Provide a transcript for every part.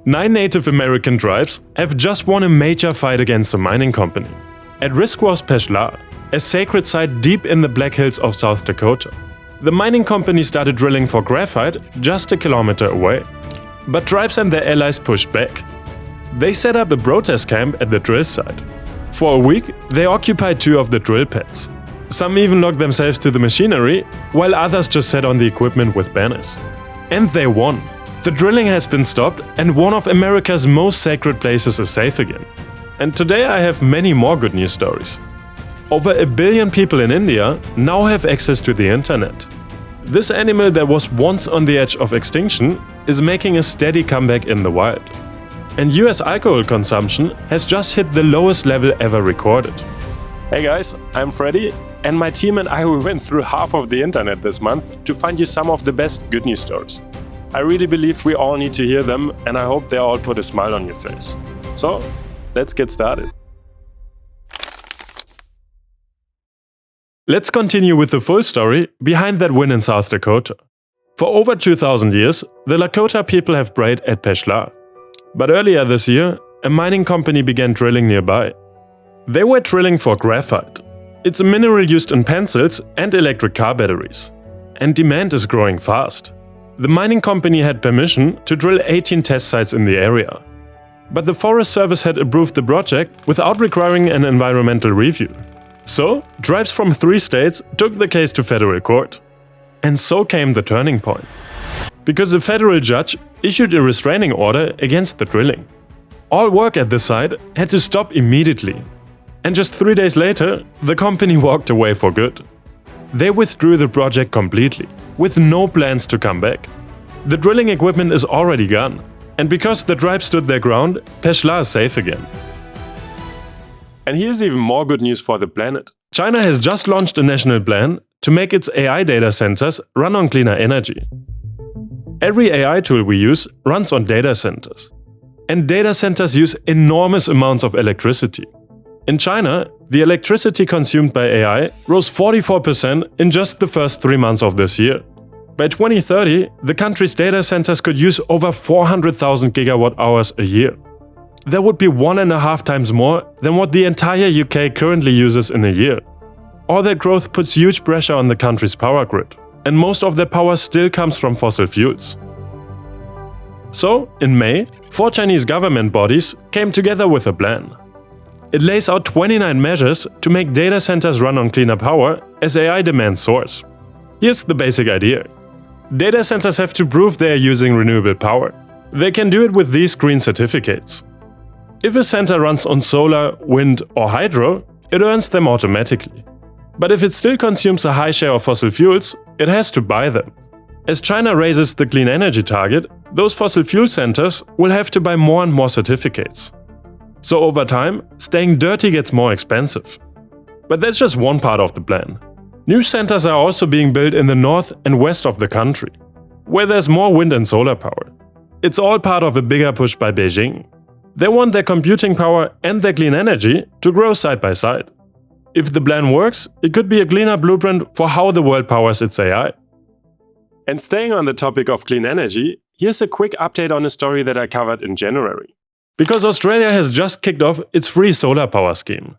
9 Native American tribes have just won a major fight against a mining company. At risk was Peshla, a sacred site deep in the Black Hills of South Dakota. The mining company started drilling for graphite just a kilometer away. But tribes and their allies pushed back. They set up a protest camp at the drill site. For a week, they occupied 2 of the drill pads. Some even locked themselves to the machinery, while others just sat on the equipment with banners. And they won. The drilling has been stopped and one of America's most sacred places is safe again. And today I have many more good news stories. Over 1 billion people in India now have access to the internet. This animal that was once on the edge of extinction is making a steady comeback in the wild. And US alcohol consumption has just hit the lowest level ever recorded. Hey guys, I'm Freddy, and my team and I went through half of the internet this month to find you some of the best good news stories. I really believe we all need to hear them, and I hope they all put a smile on your face. So, let's get started. Let's continue with the full story behind that win in South Dakota. For over 2,000 years, the Lakota people have prayed at Peshla. But earlier this year, a mining company began drilling nearby. They were drilling for graphite. It's a mineral used in pencils and electric car batteries. And demand is growing fast. The mining company had permission to drill 18 test sites in the area. But the Forest Service had approved the project without requiring an environmental review. So, tribes from 3 states took the case to federal court. And so came the turning point. Because a federal judge issued a restraining order against the drilling. All work at the site had to stop immediately. And just 3 days later, the company walked away for good. They withdrew the project completely, with no plans to come back. The drilling equipment is already gone. And because the tribe stood their ground, Peshla is safe again. And here's even more good news for the planet. China has just launched a national plan to make its AI data centers run on cleaner energy. Every AI tool we use runs on data centers. And data centers use enormous amounts of electricity. In China, the electricity consumed by AI rose 44% in just the first 3 months of this year. By 2030, the country's data centers could use over 400,000 gigawatt-hours a year. That would be 1.5 times more than what the entire UK currently uses in a year. All that growth puts huge pressure on the country's power grid, and most of that power still comes from fossil fuels. So, in May, 4 Chinese government bodies came together with a plan. It lays out 29 measures to make data centers run on cleaner power as AI demand soars. Here's the basic idea. Data centers have to prove they are using renewable power. They can do it with these green certificates. If a center runs on solar, wind or hydro, it earns them automatically. But if it still consumes a high share of fossil fuels, it has to buy them. As China raises the clean energy target, those fossil fuel centers will have to buy more and more certificates. So over time, staying dirty gets more expensive. But that's just one part of the plan. New centers are also being built in the north and west of the country, where there's more wind and solar power. It's all part of a bigger push by Beijing. They want their computing power and their clean energy to grow side by side. If the plan works, it could be a cleaner blueprint for how the world powers its AI. And staying on the topic of clean energy, here's a quick update on a story that I covered in January. Because Australia has just kicked off its free solar power scheme.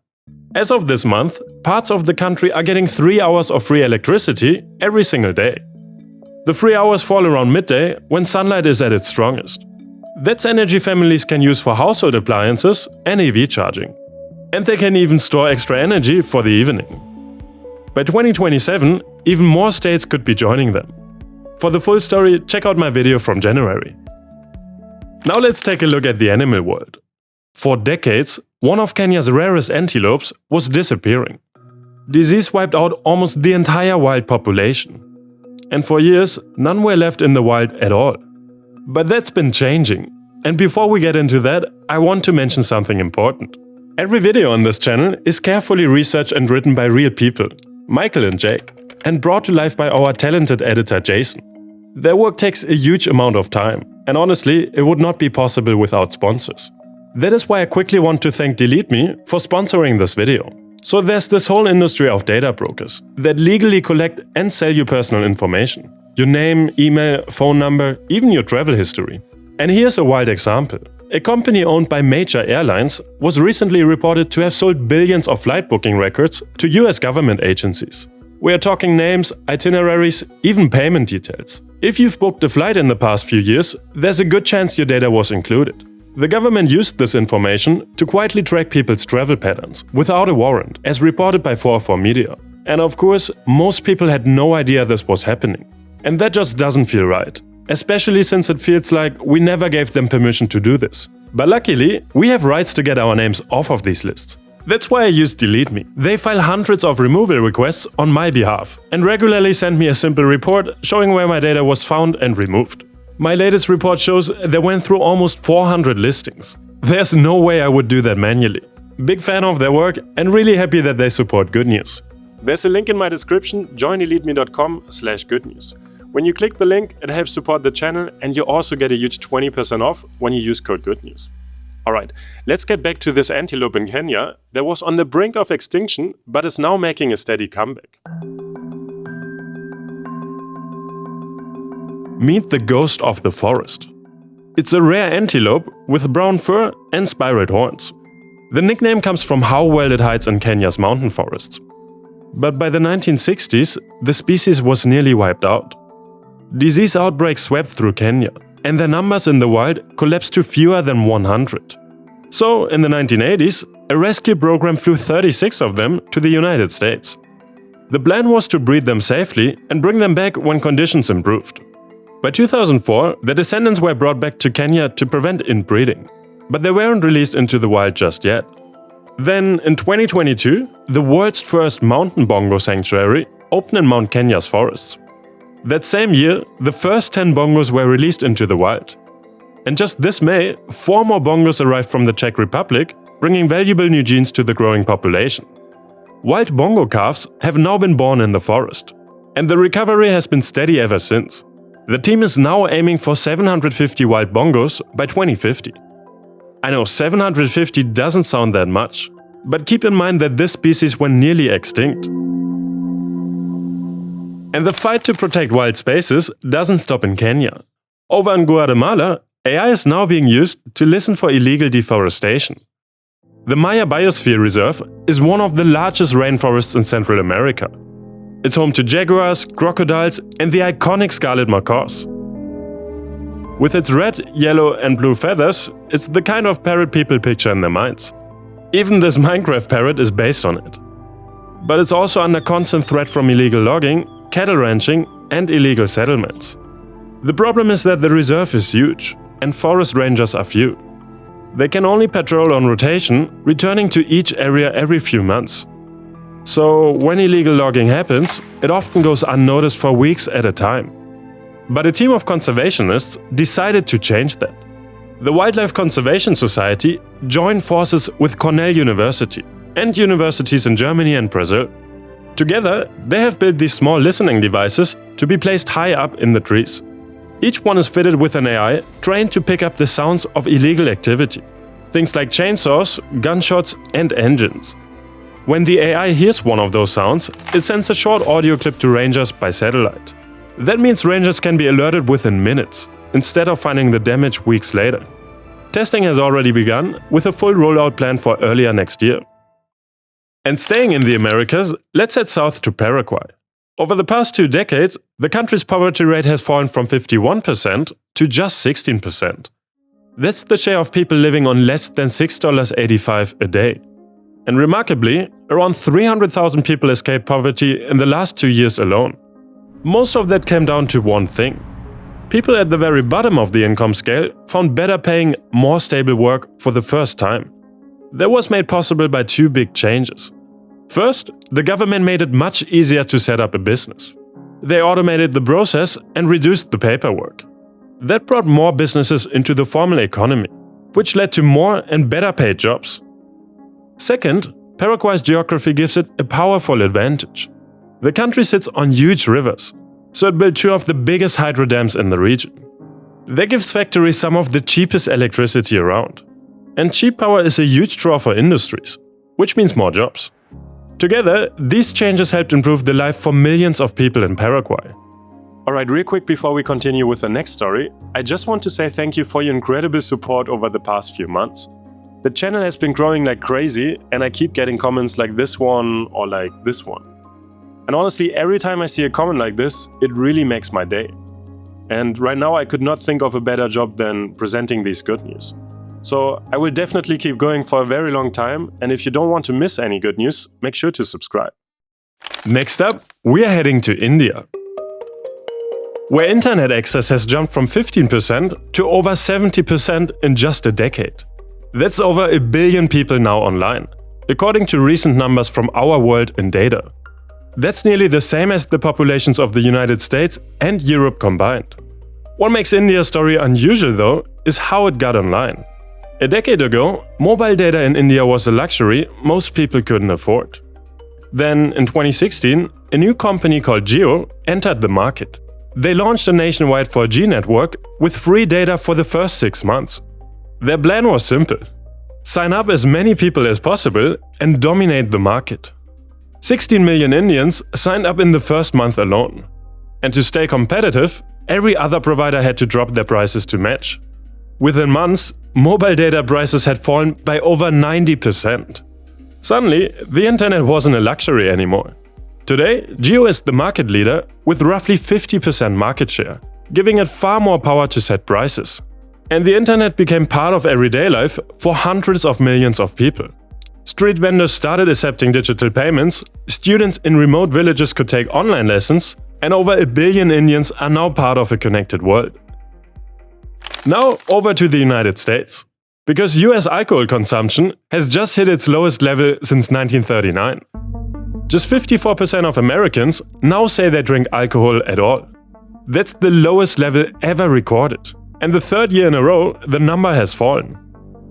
As of this month, parts of the country are getting 3 hours of free electricity every single day. The 3 hours fall around midday when sunlight is at its strongest. That's energy families can use for household appliances and EV charging. And they can even store extra energy for the evening. By 2027, even more states could be joining them. For the full story, check out my video from January. Now let's take a look at the animal world. For decades, one of Kenya's rarest antelopes was disappearing. Disease wiped out almost the entire wild population. And for years, none were left in the wild at all. But that's been changing. And before we get into that, I want to mention something important. Every video on this channel is carefully researched and written by real people, Michael and Jake, and brought to life by our talented editor Jason. Their work takes a huge amount of time, and honestly, it would not be possible without sponsors. That is why I quickly want to thank DeleteMe for sponsoring this video. So there's this whole industry of data brokers that legally collect and sell you personal information. Your name, email, phone number, even your travel history. And here's a wild example. A company owned by major airlines was recently reported to have sold billions of flight booking records to US government agencies. We are talking names, itineraries, even payment details. If you've booked a flight in the past few years, there's a good chance your data was included. The government used this information to quietly track people's travel patterns without a warrant, as reported by 404 Media. And of course, most people had no idea this was happening. And that just doesn't feel right. Especially since it feels like we never gave them permission to do this. But luckily, we have rights to get our names off of these lists. That's why I use Delete Me. They file hundreds of removal requests on my behalf and regularly send me a simple report showing where my data was found and removed. My latest report shows they went through almost 400 listings. There's no way I would do that manually. Big fan of their work and really happy that they support Good News. There's a link in my description, joindeleteme.com/goodnews. When you click the link, it helps support the channel and you also get a huge 20% off when you use code GOODNEWS. Alright, let's get back to this antelope in Kenya that was on the brink of extinction but is now making a steady comeback. Meet the ghost of the forest. It's a rare antelope with brown fur and spiraled horns. The nickname comes from how well it hides in Kenya's mountain forests. But by the 1960s, the species was nearly wiped out. Disease outbreaks swept through Kenya, and their numbers in the wild collapsed to fewer than 100. So, in the 1980s, a rescue program flew 36 of them to the United States. The plan was to breed them safely and bring them back when conditions improved. By 2004, the descendants were brought back to Kenya to prevent inbreeding, but they weren't released into the wild just yet. Then, in 2022, the world's first mountain bongo sanctuary opened in Mount Kenya's forests. That same year, the first 10 bongos were released into the wild. And just this May, 4 more bongos arrived from the Czech Republic, bringing valuable new genes to the growing population. Wild bongo calves have now been born in the forest, and the recovery has been steady ever since. The team is now aiming for 750 wild bongos by 2050. I know 750 doesn't sound that much, but keep in mind that this species went nearly extinct. And the fight to protect wild spaces doesn't stop in Kenya. Over in Guatemala, AI is now being used to listen for illegal deforestation. The Maya Biosphere Reserve is one of the largest rainforests in Central America. It's home to jaguars, crocodiles, and the iconic scarlet macaws. With its red, yellow, and blue feathers, it's the kind of parrot people picture in their minds. Even this Minecraft parrot is based on it. But it's also under constant threat from illegal logging, cattle ranching, and illegal settlements. The problem is that the reserve is huge, and forest rangers are few. They can only patrol on rotation, returning to each area every few months. So, when illegal logging happens, it often goes unnoticed for weeks at a time. But a team of conservationists decided to change that. The Wildlife Conservation Society joined forces with Cornell University and universities in Germany and Brazil. Together, they have built these small listening devices to be placed high up in the trees. Each one is fitted with an AI trained to pick up the sounds of illegal activity. Things like chainsaws, gunshots, and engines. When the AI hears one of those sounds, it sends a short audio clip to rangers by satellite. That means rangers can be alerted within minutes, instead of finding the damage weeks later. Testing has already begun, with a full rollout planned for earlier next year. And staying in the Americas, let's head south to Paraguay. Over the past 2 decades, the country's poverty rate has fallen from 51% to just 16%. That's the share of people living on less than $6.85 a day. And remarkably, around 300,000 people escaped poverty in the last 2 years alone. Most of that came down to one thing. People at the very bottom of the income scale found better paying, more stable work for the first time. That was made possible by 2 big changes. First, the government made it much easier to set up a business. They automated the process and reduced the paperwork. That brought more businesses into the formal economy, which led to more and better paid jobs. Second, Paraguay's geography gives it a powerful advantage. The country sits on huge rivers, so it built 2 of the biggest hydro dams in the region. That gives factories some of the cheapest electricity around. And cheap power is a huge draw for industries, which means more jobs. Together, these changes helped improve the life for millions of people in Paraguay. Alright, real quick before we continue with the next story, I just want to say thank you for your incredible support over the past few months. The channel has been growing like crazy, and I keep getting comments like this one or like this one. And honestly, every time I see a comment like this, it really makes my day. And right now I could not think of a better job than presenting these good news. So I will definitely keep going for a very long time, and if you don't want to miss any good news, make sure to subscribe. Next up, we are heading to India, where internet access has jumped from 15% to over 70% in just a decade. That's over 1 billion people now online, according to recent numbers from Our World in Data. That's nearly the same as the populations of the United States and Europe combined. What makes India's story unusual though is how it got online. A decade ago, mobile data in India was a luxury most people couldn't afford. Then, in 2016, a new company called Jio entered the market. They launched a nationwide 4G network with free data for the first 6 months. Their plan was simple: sign up as many people as possible and dominate the market. 16 million Indians signed up in the first month alone. And to stay competitive, every other provider had to drop their prices to match. Within months, mobile data prices had fallen by over 90%. Suddenly, the internet wasn't a luxury anymore. Today, Jio is the market leader with roughly 50% market share, giving it far more power to set prices. And the internet became part of everyday life for hundreds of millions of people. Street vendors started accepting digital payments, students in remote villages could take online lessons, and over 1 billion Indians are now part of a connected world. Now over to the United States. Because US alcohol consumption has just hit its lowest level since 1939. Just 54% of Americans now say they drink alcohol at all. That's the lowest level ever recorded. And the 3rd year in a row, the number has fallen.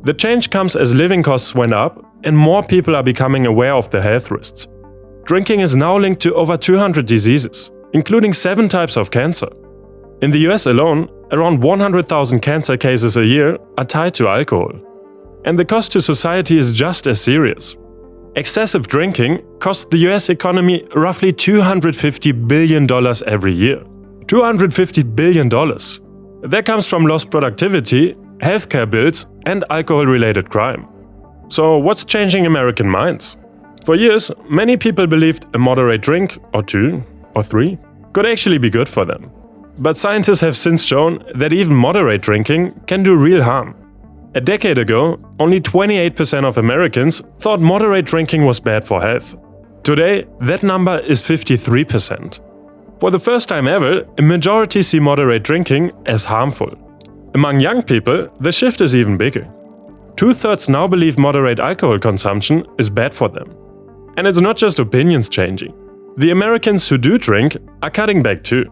The change comes as living costs went up and more people are becoming aware of the health risks. Drinking is now linked to over 200 diseases, including 7 types of cancer. In the US alone, around 100,000 cancer cases a year are tied to alcohol. And the cost to society is just as serious. Excessive drinking costs the US economy roughly $250 billion every year. $250 billion. That comes from lost productivity, healthcare bills, and alcohol-related crime. So what's changing American minds? For years, many people believed a moderate drink, or 2, or 3, could actually be good for them. But scientists have since shown that even moderate drinking can do real harm. A decade ago, only 28% of Americans thought moderate drinking was bad for health. Today, that number is 53%. For the first time ever, a majority see moderate drinking as harmful. Among young people, the shift is even bigger. 2/3 now believe moderate alcohol consumption is bad for them. And it's not just opinions changing. The Americans who do drink are cutting back too.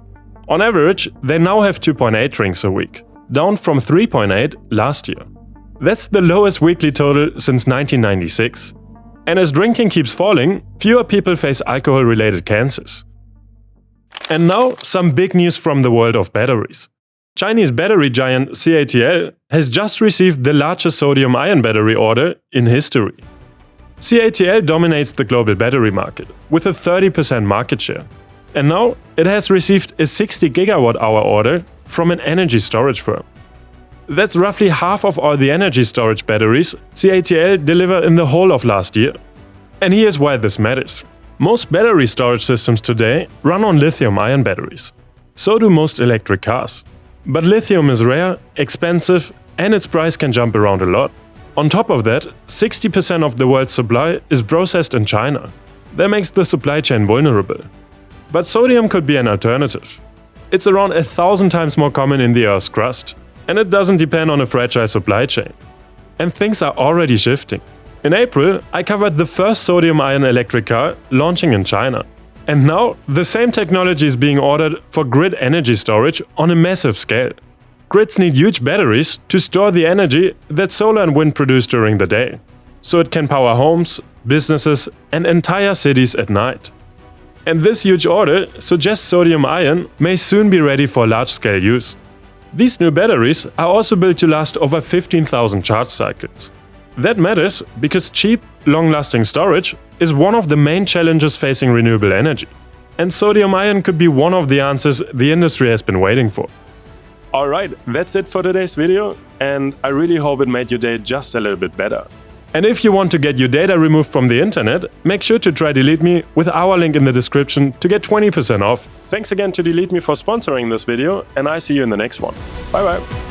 On average, they now have 2.8 drinks a week, down from 3.8 last year. That's the lowest weekly total since 1996. And as drinking keeps falling, fewer people face alcohol-related cancers. And now, some big news from the world of batteries. Chinese battery giant CATL has just received the largest sodium-ion battery order in history. CATL dominates the global battery market with a 30% market share. And now it has received a 60 GWh order from an energy storage firm. That's roughly half of all the energy storage batteries CATL delivered in the whole of last year. And here's why this matters. Most battery storage systems today run on lithium-ion batteries. So do most electric cars. But lithium is rare, expensive, and its price can jump around a lot. On top of that, 60% of the world's supply is processed in China. That makes the supply chain vulnerable. But sodium could be an alternative. It's around 1,000 times more common in the Earth's crust, and it doesn't depend on a fragile supply chain. And things are already shifting. In April, I covered the first sodium-ion electric car launching in China. And now, the same technology is being ordered for grid energy storage on a massive scale. Grids need huge batteries to store the energy that solar and wind produce during the day, so it can power homes, businesses, and entire cities at night. And this huge order suggests sodium-ion may soon be ready for large-scale use. These new batteries are also built to last over 15,000 charge cycles. That matters because cheap, long-lasting storage is one of the main challenges facing renewable energy. and sodium ion could be one of the answers the industry has been waiting for. Alright, that's it for today's video, and I really hope it made your day just a little bit better. And if you want to get your data removed from the internet, make sure to try Delete Me with our link in the description to get 20% off. Thanks again to Delete Me for sponsoring this video, and I see you in the next one. Bye bye!